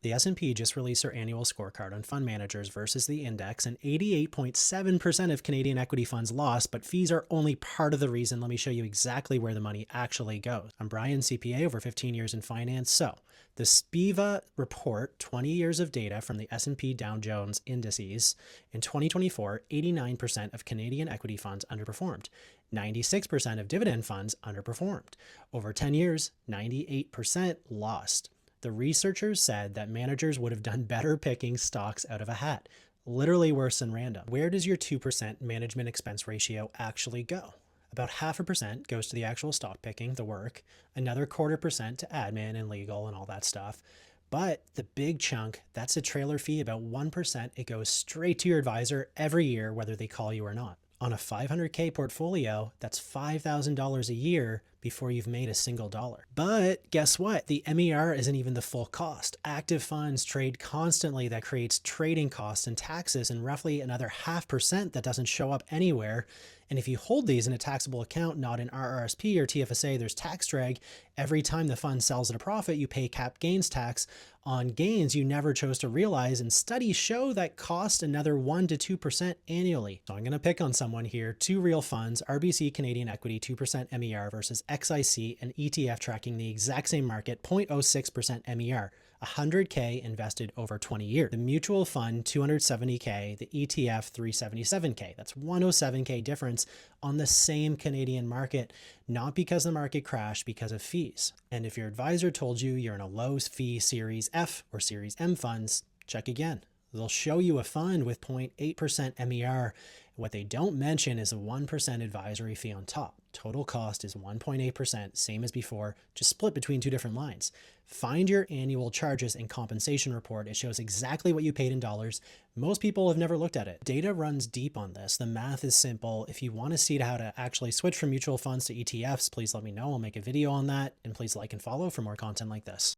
The S&P just released their annual scorecard on fund managers versus the index, and 88.7% of Canadian equity funds lost, but fees are only part of the reason. Let me show you exactly where the money actually goes. I'm Brian, CPA, over 15 years in finance. So the SPIVA report, 20 years of data from the S&P Dow Jones indices. In 2024, 89% of Canadian equity funds underperformed. 96% of dividend funds underperformed. Over 10 years, 98% lost. The researchers said that managers would have done better picking stocks out of a hat, literally worse than random. Where does your 2% management expense ratio actually go? About 0.5% goes to the actual stock picking, the work, another 0.25% to admin and legal and all that stuff. But the big chunk, that's a trailer fee, about 1%. It goes straight to your advisor every year, whether they call you or not. On a $500K portfolio, that's $5,000 a year before you've made a single dollar. But guess what? The MER isn't even the full cost. Active funds trade constantly. That creates trading costs and taxes and roughly another 0.5% that doesn't show up anywhere. And if you hold these in a taxable account, not in RRSP or TFSA, there's tax drag. Every time the fund sells at a profit, you pay cap gains tax on gains you never chose to realize, and studies show that cost another 1 to 2% annually. So I'm going to pick on someone here. Two real funds, RBC Canadian Equity 2% MER versus XIC, an ETF tracking the exact same market, 0.06% MER. 100K invested over 20 years. The mutual fund, 270K, the ETF, 377K. That's 107K difference on the same Canadian market, not because the market crashed, because of fees. And if your advisor told you you're in a low fee Series F or Series M funds, check again. They'll show you a fund with 0.8% MER. What they don't mention is a 1% advisory fee on top. Total cost is 1.8%, same as before, just split between two different lines. Find your annual charges and compensation report. It shows exactly what you paid in dollars. Most people have never looked at it. Data runs deep on this. The math is simple. If you want to see how to actually switch from mutual funds to ETFs, please let me know. I'll make a video on that. And please like and follow for more content like this.